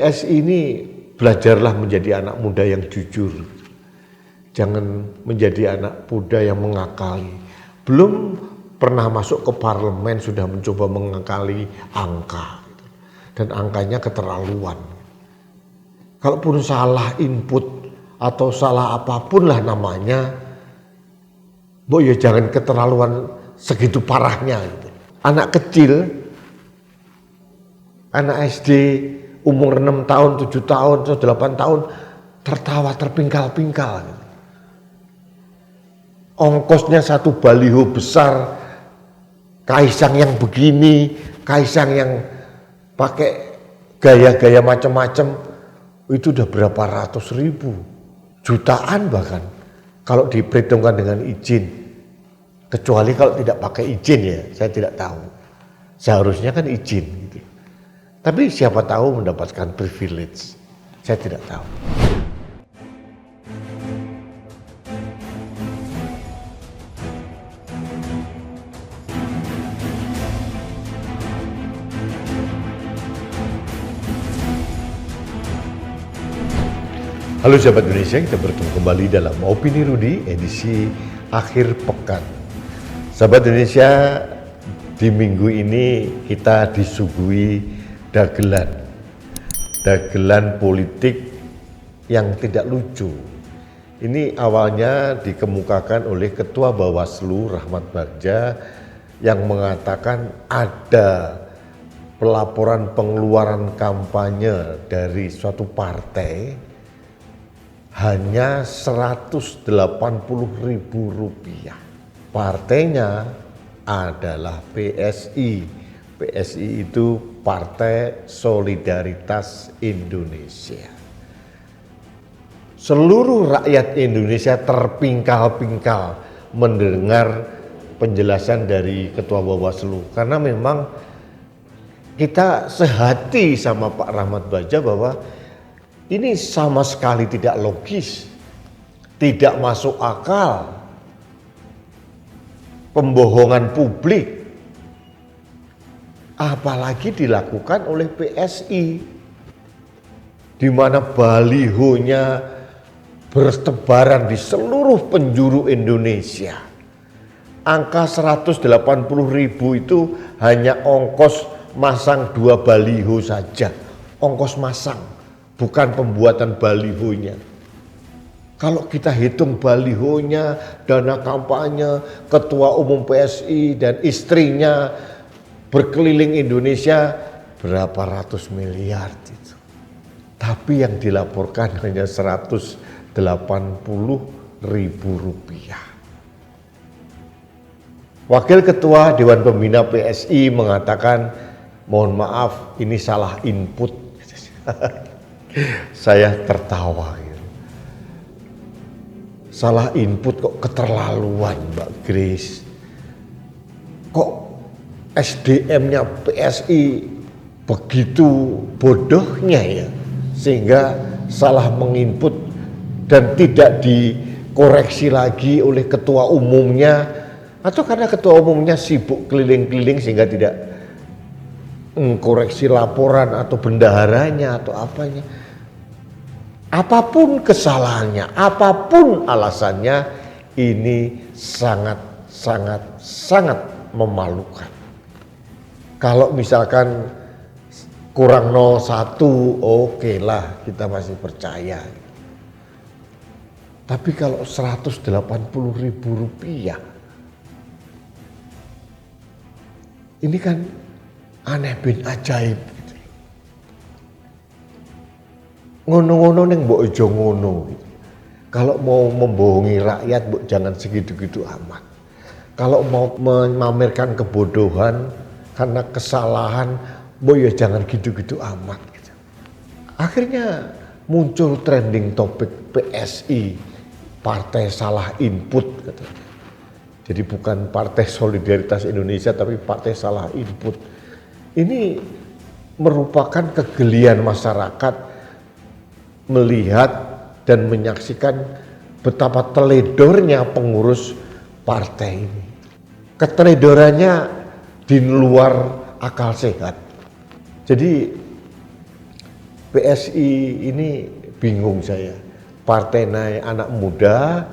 PSI ini belajarlah menjadi anak muda yang jujur. Jangan menjadi anak muda yang mengakali. Belum pernah masuk ke parlemen sudah mencoba mengakali angka. Dan angkanya keterlaluan. Kalaupun salah input atau salah apapun lah namanya, ya jangan keterlaluan segitu parahnya. Gitu. Anak kecil, anak SD umur 6 tahun, 7 tahun, 8 tahun tertawa terpingkal-pingkal. Gitu. Ongkosnya satu baliho besar, Kaisang yang begini, Kaisang yang pakai gaya-gaya macam-macam, itu udah berapa ratus ribu, jutaan bahkan, kalau diperhitungkan dengan izin. Kecuali kalau tidak pakai izin ya, saya tidak tahu. Seharusnya kan izin gitu. Tapi siapa tahu mendapatkan privilege, saya tidak tahu. Halo sahabat Indonesia, kita bertemu kembali dalam Opini Rudi edisi akhir pekan. Sahabat Indonesia, di minggu ini kita disuguhi dagelan politik yang tidak lucu. Ini awalnya dikemukakan oleh Ketua Bawaslu Rahmat Bagja yang mengatakan ada pelaporan pengeluaran kampanye dari suatu partai hanya Rp180.000. Partainya adalah PSI. PSI itu Partai Solidaritas Indonesia. Seluruh rakyat Indonesia terpingkal-pingkal mendengar penjelasan dari Ketua Bawaslu. Karena memang kita sehati sama Pak Rahmat Bagja bahwa ini sama sekali tidak logis, tidak masuk akal, pembohongan publik, apalagi dilakukan oleh PSI, di mana balihonya bertebaran di seluruh penjuru Indonesia. Angka 180.000 itu hanya ongkos masang 2 baliho saja, ongkos masang. Bukan pembuatan balihonya. Kalau kita hitung balihonya, dana kampanye, ketua umum PSI dan istrinya berkeliling Indonesia berapa ratus miliar itu. Tapi yang dilaporkan hanya Rp180.000. Wakil Ketua Dewan Pembina PSI mengatakan, mohon maaf ini salah input. Saya tertawa gitu. Salah input kok keterlaluan Mbak Grace. Kok SDM-nya PSI begitu bodohnya ya, sehingga salah menginput dan tidak dikoreksi lagi oleh ketua umumnya, atau karena ketua umumnya sibuk keliling-keliling sehingga tidak mengkoreksi laporan atau bendaharanya atau apanya. Apapun kesalahannya, apapun alasannya, ini sangat memalukan. Kalau misalkan kurang 01, oke lah kita masih percaya. Tapi kalau Rp180.000, ini kan aneh bin ajaib. Ngono-ngono ning mbok aja ngono. Kalau mau membohongi rakyat mbok jangan segitu-gitu amat. Kalau mau memamerkan kebodohan karena kesalahan mbok ya jangan gitu-gitu amat gitu. Akhirnya muncul trending topik PSI, partai salah input katanya. Jadi bukan Partai Solidaritas Indonesia tapi partai salah input. Ini merupakan kegelian masyarakat melihat dan menyaksikan betapa teledornya pengurus partai ini. Keteledorannya di luar akal sehat. Jadi PSI ini bingung saya. Partai anak muda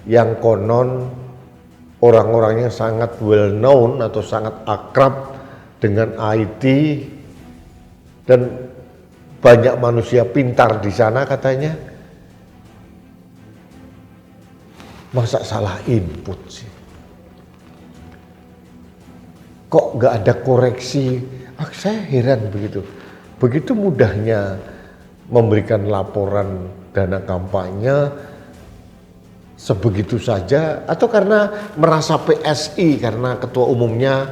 yang konon orang-orangnya sangat well known atau sangat akrab dengan IT dan banyak manusia pintar di sana katanya. Masa salah input sih? Kok nggak ada koreksi? Saya heran begitu. Begitu mudahnya memberikan laporan dana kampanye sebegitu saja, atau karena merasa PSI karena ketua umumnya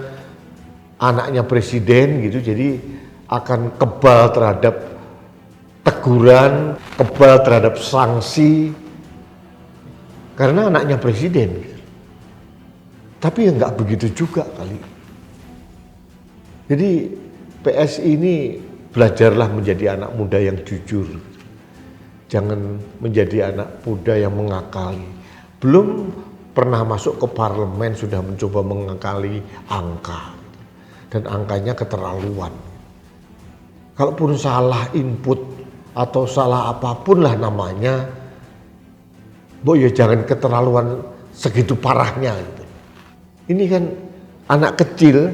anaknya presiden gitu, jadi akan kebal terhadap teguran, kebal terhadap sanksi karena anaknya presiden gitu. Tapi ya nggak begitu juga kali. Jadi PSI ini belajarlah menjadi anak muda yang jujur. Jangan menjadi anak muda yang mengakali. Belum pernah masuk ke parlemen sudah mencoba mengakali angka. Dan angkanya keterlaluan. Kalaupun salah input atau salah apapun lah namanya, ya jangan keterlaluan segitu parahnya gitu. Ini kan anak kecil,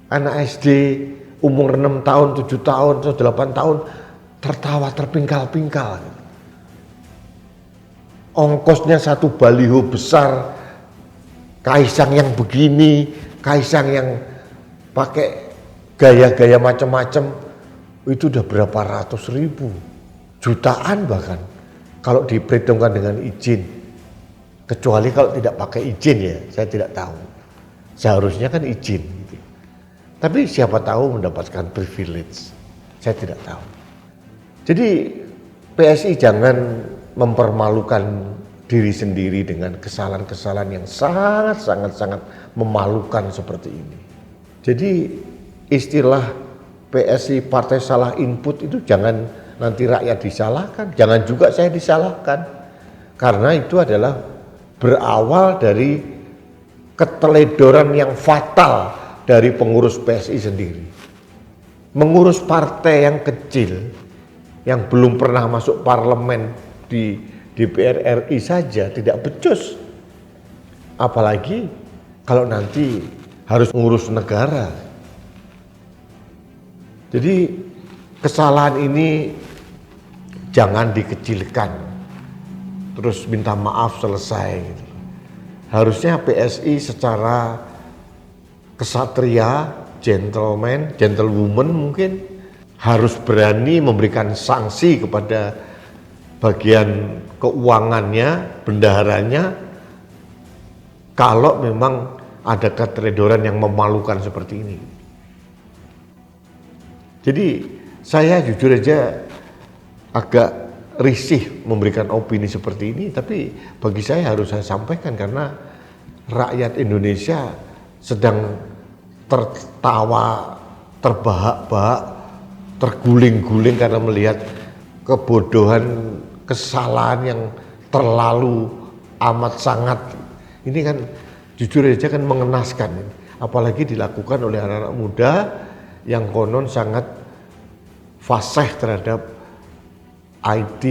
anak SD umur 6 tahun, 7 tahun, atau 8 tahun tertawa terpingkal-pingkal. Ongkosnya satu baliho besar, Kaisang yang begini, Kaisang yang pakai gaya-gaya macam-macam, itu udah berapa ratus ribu, jutaan bahkan kalau diperhitungkan dengan izin. Kecuali kalau tidak pakai izin ya, saya tidak tahu. Seharusnya kan izin gitu. Tapi siapa tahu mendapatkan privilege, saya tidak tahu. Jadi PSI jangan mempermalukan diri sendiri dengan kesalahan-kesalahan yang sangat memalukan seperti ini. Jadi istilah PSI partai salah input itu jangan nanti rakyat disalahkan, jangan juga saya disalahkan. Karena itu adalah berawal dari keteledoran yang fatal dari pengurus PSI sendiri. Mengurus partai yang kecil, yang belum pernah masuk parlemen di DPR RI saja tidak becus. Apalagi kalau nanti harus mengurus negara. Jadi kesalahan ini jangan dikecilkan, terus minta maaf selesai. Harusnya PSI secara kesatria, gentlewoman mungkin, harus berani memberikan sanksi kepada bagian keuangannya, bendaharanya, kalau memang ada keteledoran yang memalukan seperti ini. Jadi saya jujur aja agak risih memberikan opini seperti ini, tapi bagi saya harus saya sampaikan karena rakyat Indonesia sedang tertawa, terbahak-bahak, terguling-guling karena melihat kebodohan, kesalahan yang terlalu amat sangat. Ini kan jujur aja kan mengenaskan, apalagi dilakukan oleh anak-anak muda yang konon sangat fasih terhadap IT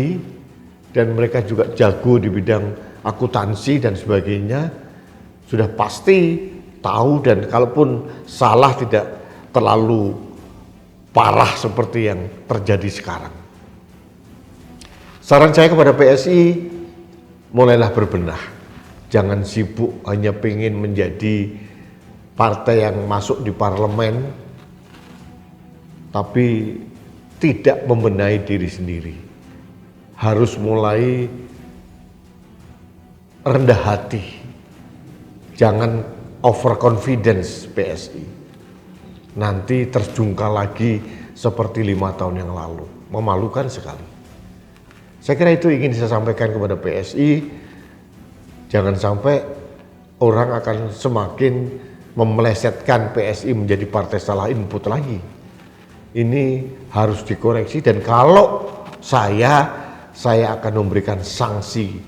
dan mereka juga jago di bidang akuntansi dan sebagainya, sudah pasti tahu, dan kalaupun salah tidak terlalu parah seperti yang terjadi sekarang. Saran saya kepada PSI, mulailah berbenah. Jangan sibuk hanya pengen menjadi partai yang masuk di parlemen, tapi tidak membenahi diri sendiri. Harus mulai rendah hati. Jangan overconfidence PSI. Nanti terjungkal lagi seperti 5 tahun yang lalu. Memalukan sekali. Saya kira itu ingin saya sampaikan kepada PSI. Jangan sampai orang akan semakin memelesetkan PSI menjadi partai salah input lagi. Ini harus dikoreksi, dan kalau saya akan memberikan sanksi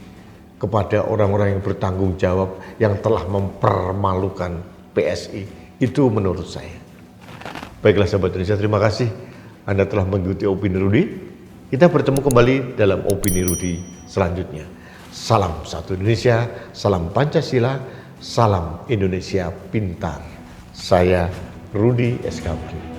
kepada orang-orang yang bertanggung jawab yang telah mempermalukan PSI. Itu menurut saya. Baiklah sahabat Indonesia, terima kasih Anda telah mengikuti Opini Rudi. Kita bertemu kembali dalam Opini Rudi selanjutnya. Salam satu Indonesia, salam Pancasila, salam Indonesia pintar. Saya Rudi SKP.